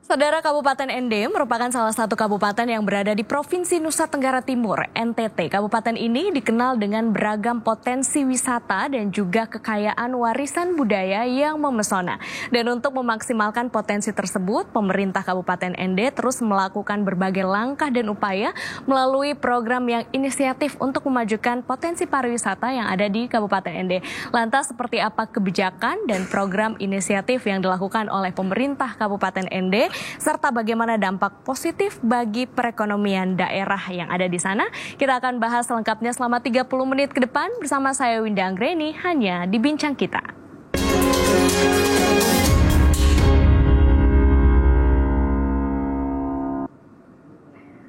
Saudara, Kabupaten Ende merupakan salah satu kabupaten yang berada di Provinsi Nusa Tenggara Timur, NTT. Kabupaten ini dikenal dengan beragam potensi wisata dan juga kekayaan warisan budaya yang memesona. Dan untuk memaksimalkan potensi tersebut, pemerintah Kabupaten Ende terus melakukan berbagai langkah dan upaya melalui program yang inisiatif untuk memajukan potensi pariwisata yang ada di Kabupaten Ende. Lantas seperti apa kebijakan dan program inisiatif yang dilakukan oleh pemerintah Kabupaten Ende, serta bagaimana dampak positif bagi perekonomian daerah yang ada di sana? Kita akan bahas selengkapnya selama 30 menit ke depan bersama saya Winda Anggreni hanya di Bincang Kita.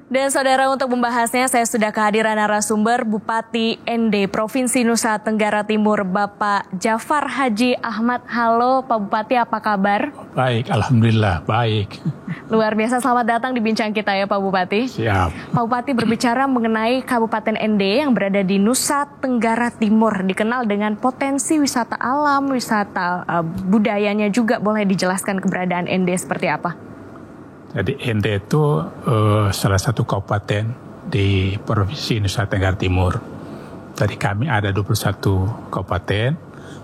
Dan saudara, untuk membahasnya saya sudah kehadiran narasumber Bupati Ende Provinsi Nusa Tenggara Timur, Bapak Jafar Haji Ahmad. Halo Pak Bupati, apa kabar? Baik, alhamdulillah baik. Luar biasa, selamat datang di Bincang Kita ya Pak Bupati. Siap. Pak Bupati, berbicara mengenai Kabupaten Ende yang berada di Nusa Tenggara Timur, dikenal dengan potensi wisata alam, wisata budayanya juga. Boleh dijelaskan keberadaan Ende seperti apa? Jadi Ende itu salah satu kabupaten di Provinsi Nusa Tenggara Timur. Jadi kami ada 21 kabupaten,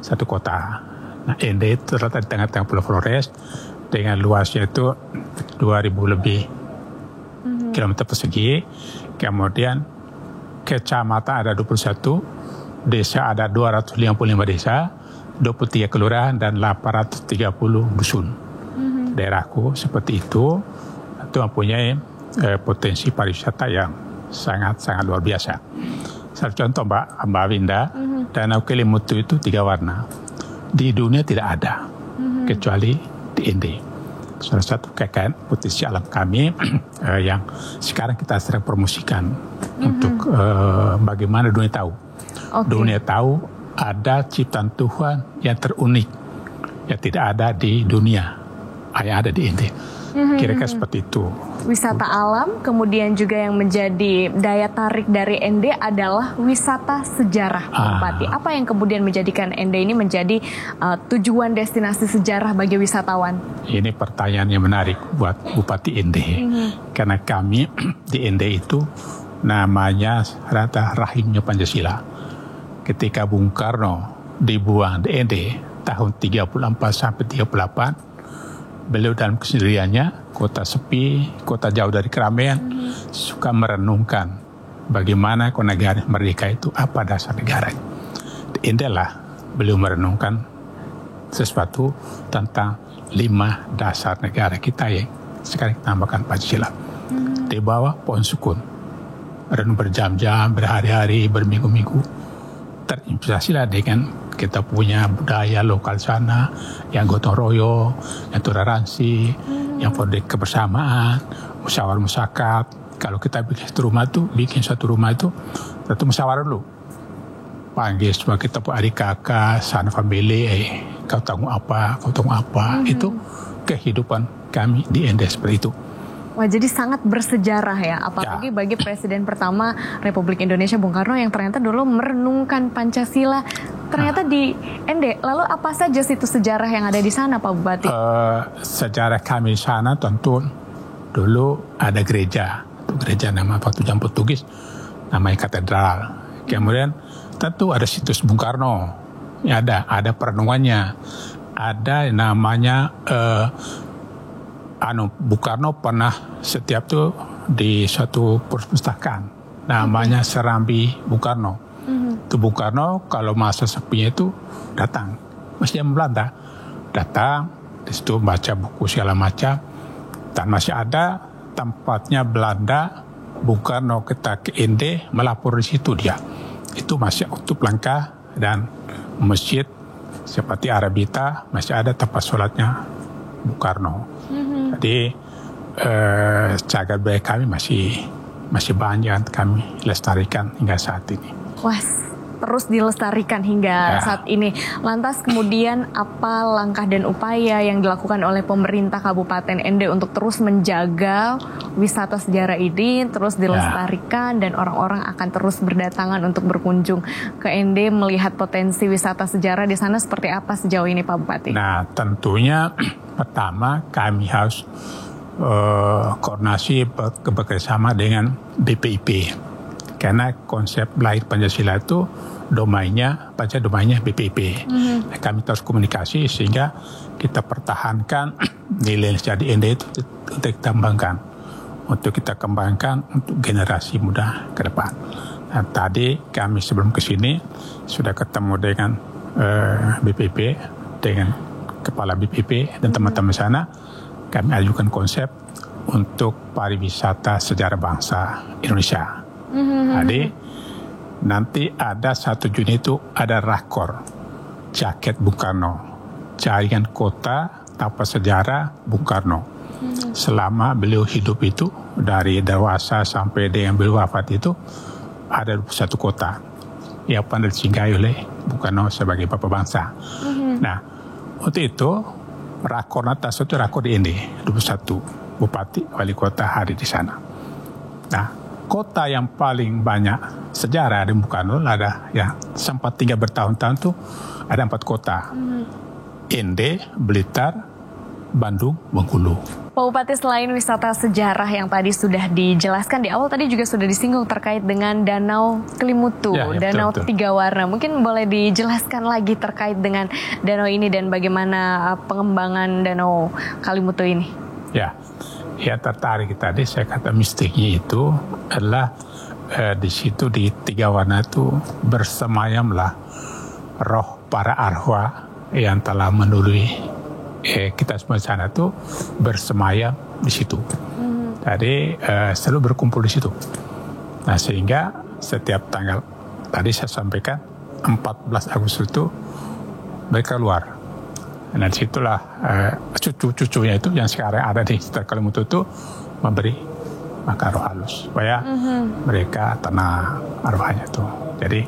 satu kota. Nah, Ende itu terletak di tengah-tengah Pulau Flores dengan luasnya itu 2.000 lebih kilometer persegi. Kemudian kecamatan ada 21, desa ada 255 desa, 23 kelurahan dan 830 dusun. Daerahku seperti itu mempunyai potensi pariwisata yang sangat luar biasa. Satu contoh Mbak Winda, Danau Kelimutu itu 3 warna. Di dunia tidak ada, kecuali di Ende. Salah satu kekayaan potensi alam kami yang sekarang kita sedang promosikan untuk bagaimana dunia tahu. Dunia tahu ada ciptaan Tuhan yang terunik, yang tidak ada di dunia, yang ada di Ende. Kira-kira seperti itu. Wisata alam, kemudian juga yang menjadi daya tarik dari Ende adalah wisata sejarah, Pak Bupati. Apa yang kemudian menjadikan Ende ini menjadi tujuan destinasi sejarah bagi wisatawan? Ini pertanyaan yang menarik buat Bupati Ende. Karena kami di Ende itu namanya rata rahimnya Pancasila. Ketika Bung Karno dibuang di Ende tahun 34 sampai 38, beliau dalam kesendiriannya, kota sepi, kota jauh dari keramaian, suka merenungkan bagaimana negara merdeka itu, apa dasar negara. Inilah beliau merenungkan sesuatu tentang 5 dasar negara kita yang sekarang kita namakan Pancasila. Di bawah pohon sukun, renung berjam-jam, berhari-hari, berminggu-minggu, terinspirasilah dengan kita punya budaya lokal sana yang gotong royong, yang toleransi, yang fondasi kebersamaan, musyawarah mufakat. Kalau kita bikin satu rumah itu tentu musyawarah dulu. Panggil semua kita adik kakak, sana family, kau tanggung apa. Itu kehidupan kami di Ende seperti itu. Wah, jadi sangat bersejarah ya, apalagi bagi Presiden pertama Republik Indonesia Bung Karno yang ternyata dulu merenungkan Pancasila. Ternyata di Ende, lalu apa saja situ sejarah yang ada di sana, Pak Bupati? Sejarah kami di sana tentu dulu ada gereja nama waktu zaman Portugis, namanya katedral. Kemudian tentu ada situs Bung Karno, ya ada perenungannya, ada namanya Bung Karno pernah setiap tuh di suatu perpustakaan namanya Serambi Bung Karno. Itu Bung Karno kalau masa sepinya itu datang, masih zaman Belanda, datang di situ baca buku segala macam, dan masih ada tempatnya Belanda. Bung Karno kita ke Ende melapor di situ dia. Itu masih untuk langkah, dan masjid seperti Arabita masih ada tempat sholatnya Bung Karno. Jadi cagar budaya kami masih banyak kami lestarikan hingga saat ini. Wah, terus dilestarikan hingga saat ini. Lantas kemudian apa langkah dan upaya yang dilakukan oleh pemerintah Kabupaten Ende untuk terus menjaga wisata sejarah ini terus dilestarikan dan orang-orang akan terus berdatangan untuk berkunjung ke Ende melihat potensi wisata sejarah di sana seperti apa sejauh ini, Pak Bupati? Nah, tentunya pertama kami harus koordinasi bekerjasama dengan BPIP. Karena konsep lahir Pancasila itu domainnya BPIP. Kami terus komunikasi sehingga kita pertahankan nilai jadi ND itu untuk kita kembangkan untuk generasi muda ke depan. Nah, tadi kami sebelum ke sini sudah ketemu dengan BPIP, dengan kepala BPIP dan teman-teman sana. Kami ajukan konsep untuk pariwisata sejarah bangsa Indonesia. Jadi nanti ada 1 Juni itu ada rakor jaket Bung Karno, jaringan kota tanpa sejarah Bung Karno. Selama beliau hidup itu dari dewasa sampai dengan beliau wafat itu ada 21 kota yang pernah disinggahi oleh Bung Karno sebagai bapak bangsa. Nah, untuk itu rakor atas itu rakor di ND 21 bupati wali kota hadir di sana. Nah, kota yang paling banyak sejarah di Bung Karno ada yang sempat tinggal bertahun-tahun tuh ada 4 kota. ND, Blitar, Bandung, Bengkulu. Pak Bupati, selain wisata sejarah yang tadi sudah dijelaskan di awal, tadi juga sudah disinggung terkait dengan Danau Kelimutu, Danau betul. 3 warna. Mungkin boleh dijelaskan lagi terkait dengan danau ini dan bagaimana pengembangan Danau Kelimutu ini? Ya, tertarik tadi saya kata mistiknya itu adalah di situ di 3 warna itu bersemayamlah roh para arwah yang telah melalui kita semua di sana tuh bersemayam di situ. Jadi selalu berkumpul di situ. Nah, sehingga setiap tanggal tadi saya sampaikan 14 Agustus itu mereka keluar. Nah, disitulah cucu-cucunya itu yang sekarang ada di sekitar Kelimutu itu memberi makan roh halus supaya mereka tenang arwahnya tuh. Jadi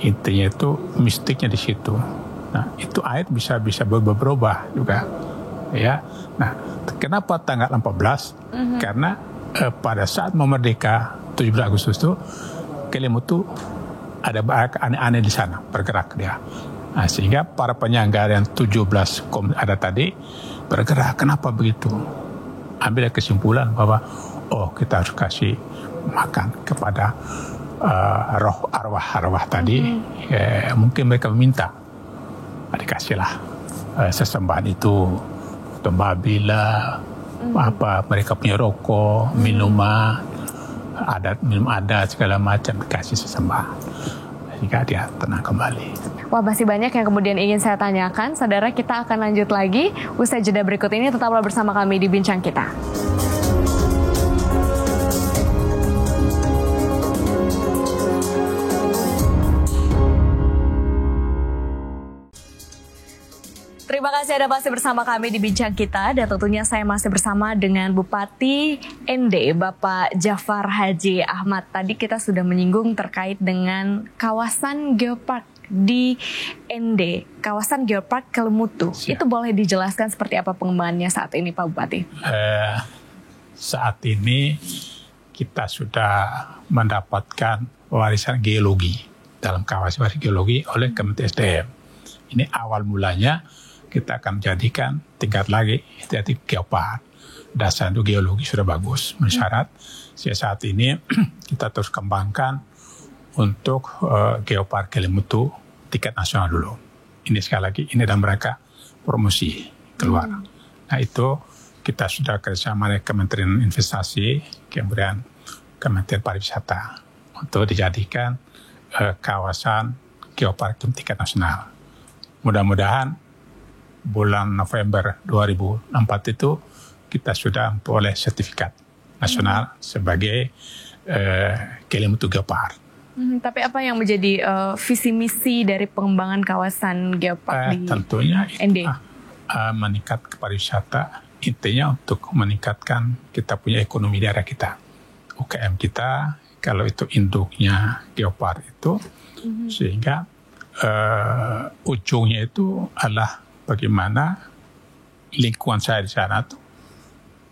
intinya itu mistiknya di situ. Nah, itu ayat bisa berubah juga, ya. Nah, kenapa tanggal 14? Karena pada saat mau merdeka 17 Agustus itu Kelimutu ada aneh-aneh di sana bergerak dia. Nah, sehingga para penyangga yang 17 ada tadi bergerak. Kenapa begitu? Ambil kesimpulan bahwa kita harus kasih makan kepada roh arwah tadi. Mungkin mereka meminta. Dikasihlah sesembahan itu tembabila mereka punya rokok, minuman minum adat segala macam dikasih sesembahan sehingga dia tenang kembali. Wah, masih banyak yang kemudian ingin saya tanyakan. Saudara, kita akan lanjut lagi usai jeda berikut ini. Tetaplah bersama kami di Bincang Kita. Terima kasih Anda masih bersama kami di Bincang Kita, dan tentunya saya masih bersama dengan Bupati ND, Bapak Jafar Haji Ahmad. Tadi kita sudah menyinggung terkait dengan kawasan geopark di ND, kawasan geopark Kelimutu. Siap. Itu boleh dijelaskan seperti apa pengembangannya saat ini, Pak Bupati? Saat ini kita sudah mendapatkan warisan geologi dalam kawasan warisan geologi oleh Kementerian SDM. Ini awal mulanya kita akan jadikan tingkat lagi, jadi geopark. Dasar itu geologi sudah bagus, mensyarat. Saat ini kita terus kembangkan untuk geopark Kelimutu tingkat nasional dulu. Ini sekali lagi, ini dalam rangka promosi keluar. Nah, itu kita sudah kerjasama dengan Kementerian Investasi, kemudian Kementerian Pariwisata untuk dijadikan kawasan geopark tingkat nasional. Mudah-mudahan bulan November 2004 itu kita sudah memperoleh sertifikat nasional sebagai Kelimutu Geopark. Tapi apa yang menjadi visi misi dari pengembangan kawasan geopark di tentunya ND? Meningkat pariwisata, intinya untuk meningkatkan kita punya ekonomi daerah kita. UKM kita, kalau itu induknya geopark itu, sehingga ujungnya itu adalah bagaimana lingkungan saya di sana tuh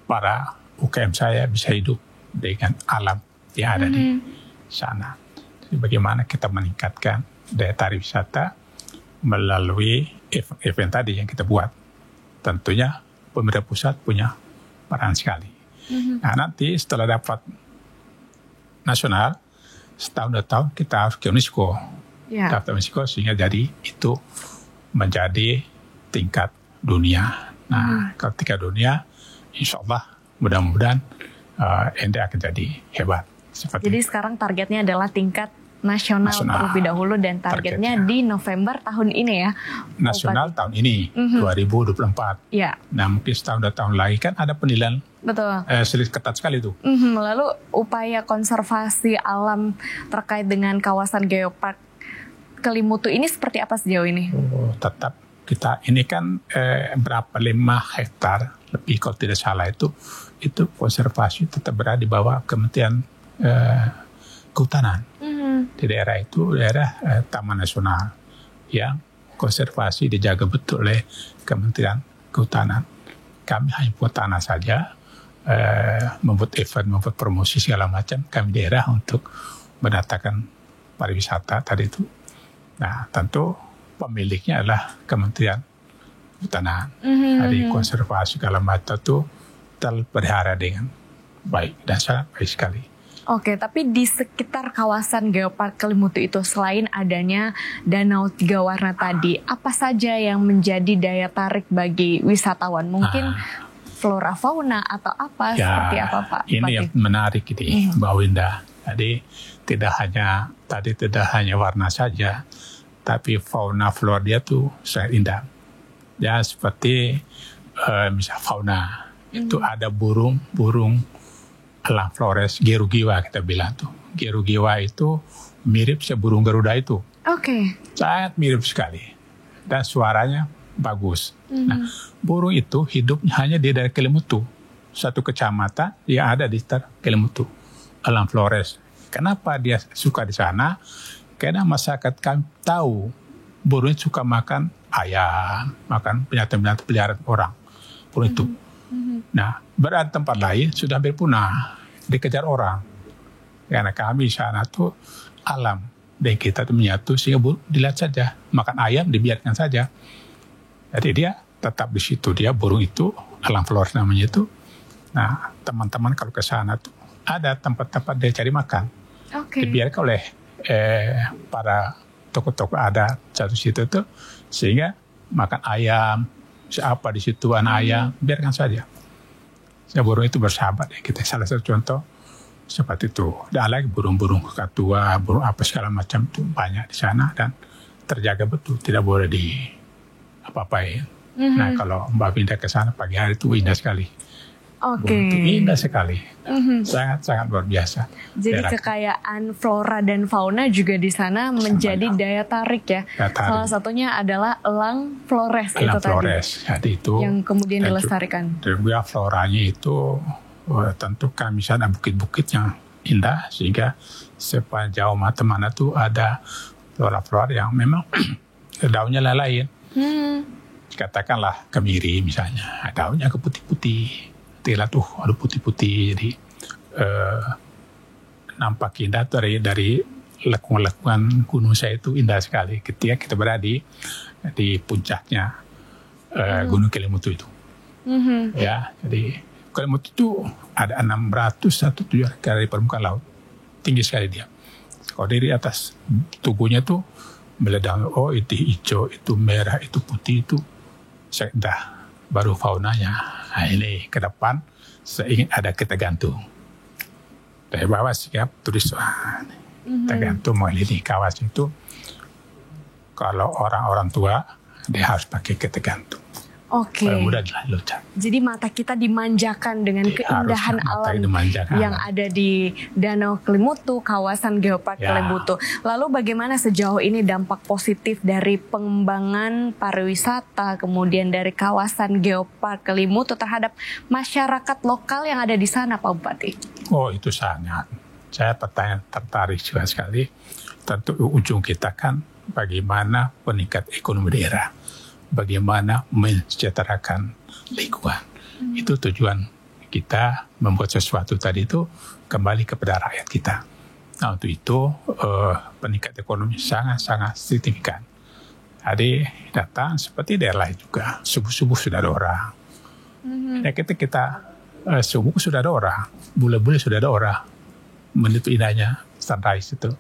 para UKM saya bisa hidup dengan alam yang ada di sana. Jadi bagaimana kita meningkatkan daya tarik wisata melalui event tadi yang kita buat. Tentunya pemerintah pusat punya transparan sekali. Nah, nanti setelah dapat nasional, setahun 2 tahun kita harus ke UNESCO. Daftar UNESCO sehingga jadi itu menjadi tingkat dunia. Nah, kalau tingkat dunia, insya Allah mudah-mudahan Ende akan jadi hebat. Jadi sekarang targetnya adalah tingkat nasional terlebih dahulu dan targetnya di November tahun ini ya. Nasional tahun ini 2024. Ya. Nah mungkin setahun 2 tahun lagi kan ada penilaian. Betul. Sedikit ketat sekali tuh. Lalu upaya konservasi alam terkait dengan kawasan Geopark Kelimutu ini seperti apa sejauh ini? Tetap kita ini kan berapa 5 hektar lebih kalau tidak salah itu konservasi tetap berada di bawah Kementerian Kehutanan. Di daerah itu daerah Taman Nasional yang konservasi dijaga betul oleh Kementerian Kehutanan. Kami hanya buat tanah saja, membuat event, membuat promosi segala macam. Kami daerah untuk mendatangkan pariwisata tadi itu. Nah tentu pemiliknya adalah Kementerian Kehutanan. Jadi konservasi segala macam itu terpelihara dengan baik dan sangat baik sekali. Oke, tapi di sekitar kawasan Geopark Kelimutu itu selain adanya Danau Tiga Warna tadi, apa saja yang menjadi daya tarik bagi wisatawan? Mungkin flora fauna atau apa? Seperti apa Pak? Ini yang menarik ini, Mbak Winda. Jadi tidak hanya warna saja, tapi fauna flora dia tuh sangat indah. Ya seperti misal fauna itu ada burung elang Flores, gerugiwa kita bilang tuh. Gerugiwa itu mirip burung Garuda itu. Oke. Sangat mirip sekali. Dan suaranya bagus. Nah, burung itu hidupnya hanya di daerah Kelimutu. Satu kecamatan yang ada di sekitar Kelimutu. Elang Flores. Kenapa dia suka di sana? Karena masyarakat kami tahu burung itu suka makan ayam, makan binatang-binatang peliharaan orang. Burung itu. Nah, berada tempat lain sudah hampir punah, dikejar orang. Karena kami sana tuh alam dan kita tuh menyatu sehingga dilihat saja, makan ayam dibiarkan saja. Jadi dia tetap di situ, dia burung itu, elang Flores namanya itu. Nah, teman-teman kalau ke sana tuh ada tempat-tempat dia cari makan. Dibiarkan oleh para toko-toko ada satu situ tuh, sehingga makan ayam. Siapa di situ anak ayam, biarkan saja. Burung itu bersahabat ya. Kita salah satu contoh seperti itu. Dan lagi burung-burung kakatua, burung apa segala macam itu banyak di sana dan terjaga betul, tidak boleh di apa-apain. Nah kalau Mbak pindah ke sana pagi hari itu indah sekali. Burung itu indah sekali, sangat-sangat luar biasa. Jadi kekayaan flora dan fauna juga di sana menjadi daya tarik ya. Salah satunya adalah elang Flores elang itu Flores. tadi. Jadi itu yang kemudian dilestarikan. Juga floranya itu tentu kami sana bukit-bukit yang indah sehingga sepanjang mata-mana tuh ada flora-flora yang memang daunnya lain. Katakanlah kemiri misalnya, daunnya keputih-putih. Tila tuh ada putih-putih, jadi nampak indah dari lekuan-lekuan gunung saya itu indah sekali ketika kita berada di puncaknya Gunung Kelimutu itu. Ya, jadi Kelimutu itu ada 617 dari permukaan laut, tinggi sekali dia. Kalau dari atas tubuhnya tuh meledak, oh itu hijau, itu merah, itu putih, itu indah. Baru faunanya. Nah ini ke depan saya ingin ada kita gantung. Dari bawah siap tulis kita gantung mengelilingi kawasan itu. Kalau orang-orang tua dia harus pakai kita gantung. Mudah dilalui. Jadi mata kita dimanjakan dengan keindahan alam yang ada di Danau Kelimutu, kawasan Geopark Kelimutu. Lalu bagaimana sejauh ini dampak positif dari pengembangan pariwisata, kemudian dari kawasan Geopark Kelimutu terhadap masyarakat lokal yang ada di sana, Pak Bupati? Oh, itu sangat. Saya tertarik juga sekali. Tentu ujung kita kan bagaimana peningkat ekonomi daerah. Bagaimana mensejahterakan lingkungan. Itu tujuan kita membuat sesuatu tadi itu kembali kepada rakyat kita. Nah untuk itu peningkat ekonomi sangat-sangat signifikan. Jadi datang seperti daerah lain juga. Subuh-subuh sudah ada orang. Ya kita subuh sudah ada orang, bule-bule sudah ada orang menit indahnya sunrise itu.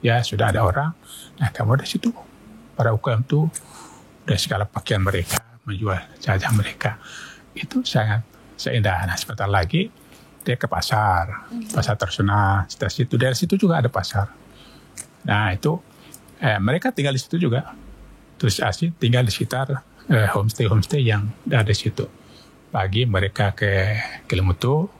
Ya sudah ada orang. Nah kamu dari situ para UKM itu dari segala pakaian mereka menjual jajah mereka itu sangat seindah. Nah sebentar lagi dia ke pasar tradisional. Dari situ juga ada pasar. Nah itu mereka tinggal di situ juga. Terus asli tinggal di sekitar homestay yang ada di situ. Pagi mereka ke Kelimutu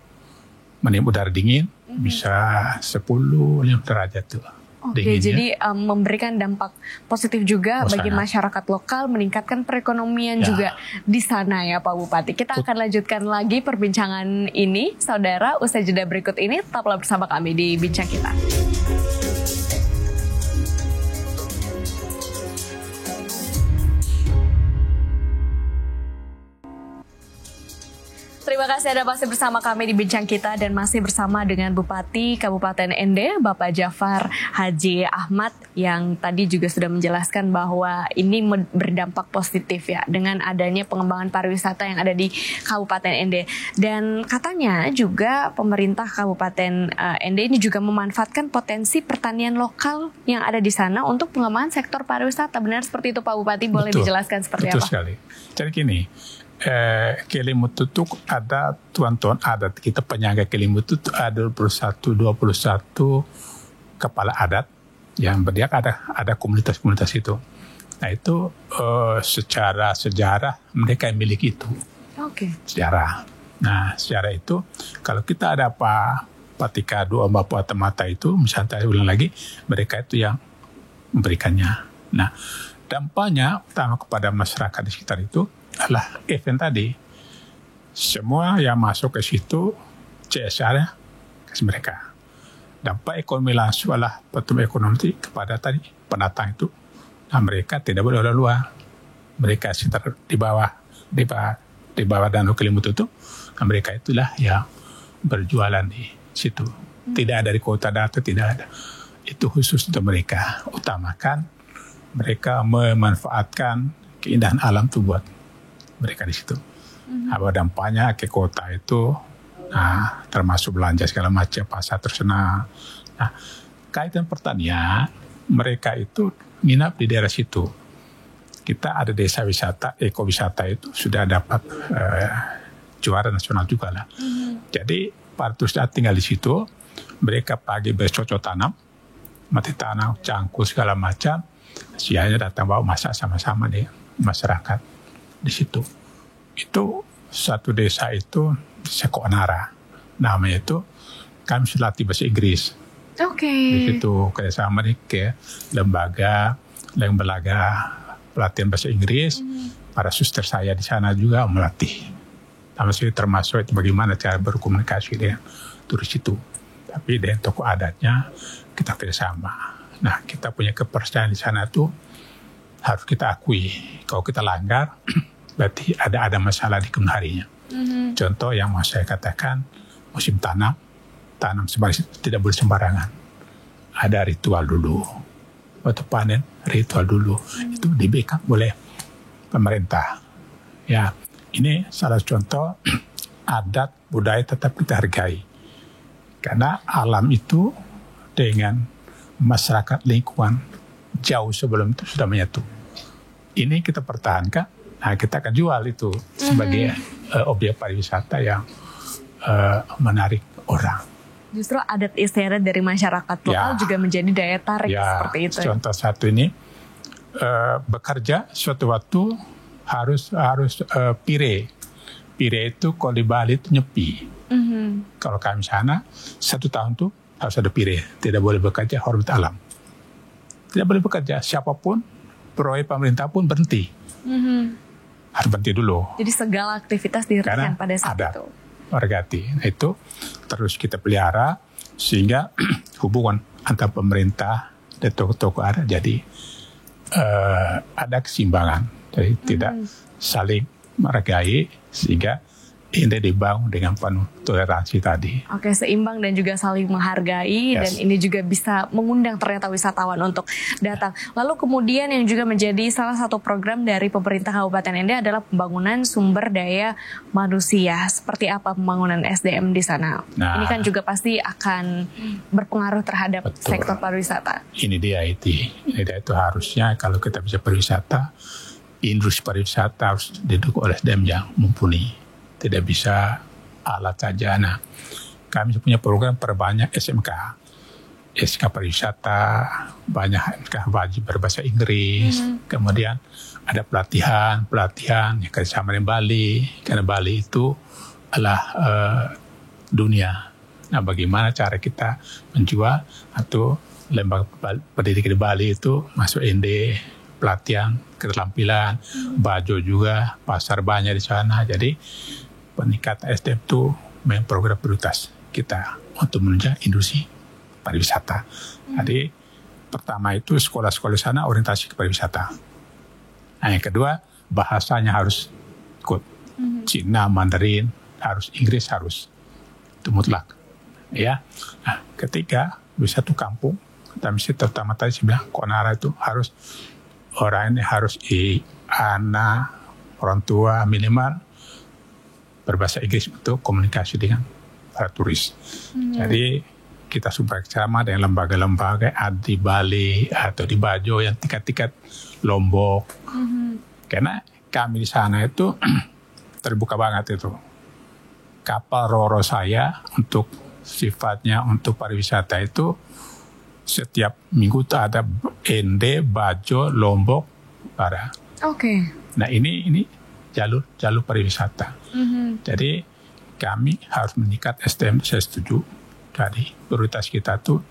menikmati udara dingin bisa 10-15 derajat tuh. Oke, jadi memberikan dampak positif juga bagi masyarakat lokal, meningkatkan perekonomian juga di sana ya Pak Bupati. Kita akan lanjutkan lagi perbincangan ini, saudara. Usai jeda berikut ini, tetaplah bersama kami di Bincang Kita. Terima kasih Anda masih bersama kami di Bincang Kita dan masih bersama dengan Bupati Kabupaten Ende, Bapak Jafar Haji Ahmad, yang tadi juga sudah menjelaskan bahwa ini berdampak positif ya dengan adanya pengembangan pariwisata yang ada di Kabupaten Ende. Dan katanya juga pemerintah Kabupaten Ende ini juga memanfaatkan potensi pertanian lokal yang ada di sana untuk pengembangan sektor pariwisata. Benar seperti itu Pak Bupati? Boleh dijelaskan seperti apa? Betul sekali. Jadi gini, Kelimutu itu ada tuan-tuan adat kita, penyangga Kelimutu itu ada 21 kepala adat yang berdiak, ada komunitas-komunitas itu. Nah itu secara sejarah mereka yang miliki itu. Sejarah. Nah sejarah itu kalau kita ada apa Patika Dua Bapak Mata itu, misalnya saya ulang lagi, mereka itu yang memberikannya. Nah dampaknya utama kepada masyarakat di sekitar itu adalah event tadi. Semua yang masuk ke situ CSR kasih mereka. Dampak ekonomi langsung adalah pertumbuhan ekonomi kepada tadi pendatang itu. Nah mereka tidak boleh dari luar. Mereka sekitar di bawah Danau Kelimutu itu. Nah mereka itulah yang berjualan di situ. Tidak ada dari kota datang, tidak ada. Itu khusus untuk mereka. Utamakan mereka memanfaatkan keindahan alam itu buat mereka di situ. Apa dampaknya ke kota itu, nah, termasuk belanja segala macam, pasar tradisional. Nah, kaitan pertanian, mereka itu nginap di daerah situ. Kita ada desa wisata, ekowisata itu sudah dapat juara nasional juga lah. Jadi para turis tinggal di situ, mereka pagi bercocok tanam, mati tanam, cangkul segala macam, siangnya datang bawa masak sama-sama di masyarakat di situ. Itu satu desa itu Sekonara, namanya itu kami latih bahasa Inggris. Di situ kerjasama ke lembaga pelatihan bahasa Inggris. Para suster saya di sana juga melatih. Termasuk itu bagaimana cara berkomunikasi dengan turis itu. Tapi dengan tokoh adatnya kita kerjasama. Nah kita punya kepercayaan di sana tuh harus kita akui. Kalau kita langgar, berarti ada masalah di kemudian harinya. Contoh yang mau saya katakan, musim tanam tidak boleh sembarangan. Ada ritual dulu. Waktu panen, ritual dulu. Itu di-backup oleh pemerintah. Ya, ini salah contoh adat budaya tetap kita hargai. Karena alam itu dengan masyarakat lingkungan jauh sebelum itu sudah menyatu. Ini kita pertahankan, nah kita akan jual itu sebagai objek pariwisata yang menarik orang. Justru adat istiadat dari masyarakat lokal juga menjadi daya tarik seperti itu. Contoh satu ini bekerja suatu waktu harus pire. Pire itu kalau di Bali itu nyepi. Kalau kami sana 1 tahun tuh harus ada pire. Tidak boleh bekerja, hormat alam. Tidak boleh bekerja, siapapun, proyek pemerintah pun berhenti. Harus berhenti dulu. Jadi segala aktivitas dihentikan pada saat itu. Wargati. Nah itu terus kita pelihara sehingga hubungan antar pemerintah dan tokoh-tokoh ada jadi ada keseimbangan. Jadi tidak saling menghargai sehingga ini dibangun dengan penuh toleransi tadi. Oke, seimbang dan juga saling menghargai, dan ini juga bisa mengundang ternyata wisatawan untuk datang. Lalu kemudian yang juga menjadi salah satu program dari pemerintah Kabupaten Ende adalah pembangunan sumber daya manusia. Seperti apa pembangunan SDM di sana? Nah, ini kan juga pasti akan berpengaruh terhadap sektor pariwisata. Ini dia itu harusnya kalau kita bisa pariwisata, industri pariwisata harus didukung oleh SDM yang mumpuni. Tidak bisa alat saja. Nah, kami punya program perbanyak SMK pariwisata, banyak SMK wajib berbahasa Inggris. Kemudian ada pelatihan yang kerjasama dengan Bali, karena Bali itu adalah dunia. Nah, bagaimana cara kita menjual atau lembaga pendidikan di Bali itu masuk Ende, pelatihan, keterampilan, baju juga, pasar banyak di sana. Jadi peningkatan SDM itu memang program prioritas kita untuk menunjang industri pariwisata. Jadi pertama itu sekolah-sekolah di sana orientasi ke pariwisata. Nah, yang kedua bahasanya harus ikut Cina, Mandarin, harus Inggris, harus itu mutlak. Ya. Nah, ketiga wisata kampung, tapi terutama tadi saya bilang Konara itu harus orang ini harus anak orang tua minimal berbahasa Inggris untuk komunikasi dengan para turis. Jadi kita sudah bersama dengan lembaga-lembaga di Bali atau di Bajo yang tingkat-tingkat Lombok. Karena kami di sana itu terbuka banget itu. Kapal Roro saya untuk sifatnya untuk pariwisata itu setiap minggu itu ada Ende, Bajo, Lombok, Bara. Oke. Nah ini jalur pariwisata. Jadi kami harus meningkat SDM, saya setuju. Jadi prioritas kita tuh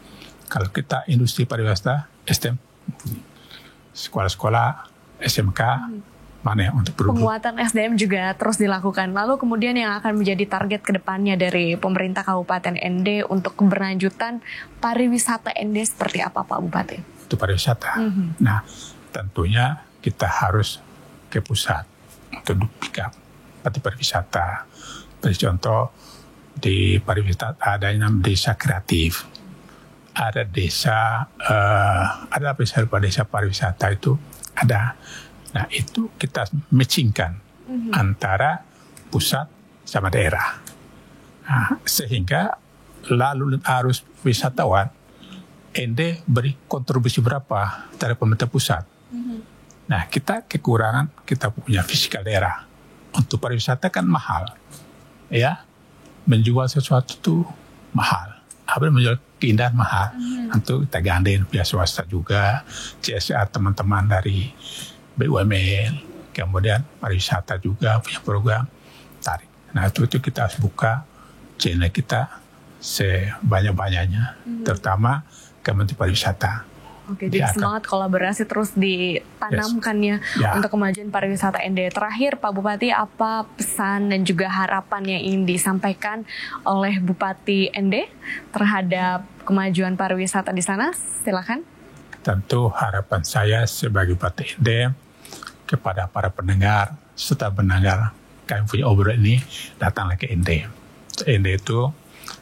kalau kita industri pariwisata, SDM, sekolah-sekolah, SMK, mana yang untuk berhubung. Penguatan SDM juga terus dilakukan. Lalu kemudian yang akan menjadi target kedepannya dari pemerintah Kabupaten Ende untuk keberlanjutan pariwisata Ende seperti apa Pak Bupati? Itu pariwisata. Nah tentunya kita harus ke pusat untuk duplikat pariwisata. Seperti contoh di pariwisata ada yang namanya desa kreatif, ada desa ada desa pariwisata itu ada. Nah itu kita matchingkan antara pusat sama daerah. Nah, sehingga lalu arus wisatawan Ende beri kontribusi berapa dari pemerintah pusat. Nah kita kekurangan kita punya fiskal daerah. Untuk pariwisata kan mahal, ya menjual sesuatu itu mahal. Apa menjual keindahan mahal. Untuk kita gandeng pihak swasta juga, CSR teman-teman dari BUMN, kemudian pariwisata juga punya program tarik. Nah itu kita harus buka channel kita sebanyak-banyaknya, terutama Kementerian Pariwisata. Oke, jadi semangat kolaborasi terus ditanamkannya untuk kemajuan pariwisata Ende. Terakhir Pak Bupati, apa pesan dan juga harapan yang ingin disampaikan oleh Bupati Ende terhadap kemajuan pariwisata di sana? Silakan. Tentu harapan saya sebagai Bupati Ende kepada para pendengar serta pendengar kami punya obrolan ini, datanglah ke Ende. Ende itu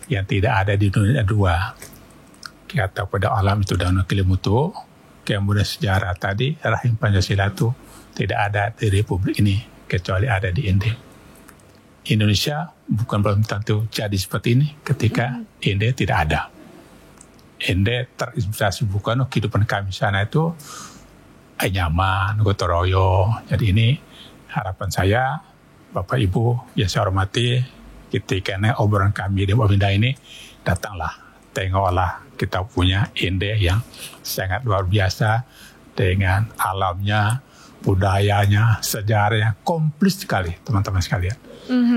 yang tidak ada di dunia dua. Kata pada alam itu Danau Kelimutu, kemudian sejarah tadi rahim Pancasila itu tidak ada di Republik ini kecuali ada di Ende. Indonesia bukan belum tentu jadi seperti ini ketika Ende tidak ada. Ende terinspirasi bukan kehidupan kami sana itu nyaman, gotong royong. Jadi ini harapan saya, Bapak Ibu yang saya hormati, ketika obrolan kami di Wabinda ini, datanglah, tengoklah kita punya Ende yang sangat luar biasa dengan alamnya, budayanya, sejarahnya komplit sekali teman-teman sekalian.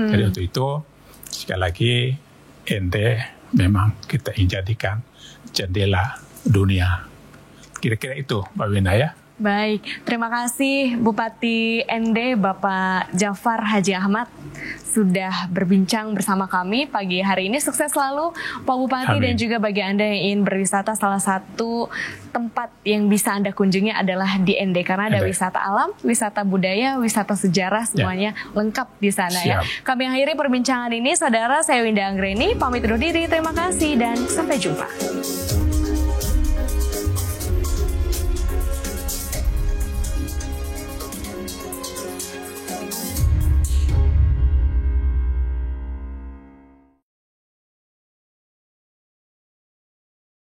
Jadi untuk itu sekali lagi Ende memang kita ingin jadikan jendela dunia. Kira-kira itu Mbak Wina ya. Baik, terima kasih Bupati ND Bapak Jafar Haji Ahmad sudah berbincang bersama kami pagi hari ini. Sukses selalu Pak Bupati. Amin. Dan juga bagi Anda yang ingin berwisata, salah satu tempat yang bisa Anda kunjungi adalah di ND karena ada wisata alam, wisata budaya, wisata sejarah, semuanya lengkap di sana. Ya. Kami akhiri perbincangan ini, saudara. Saya Winda Anggreni pamit undur diri. Terima kasih dan sampai jumpa.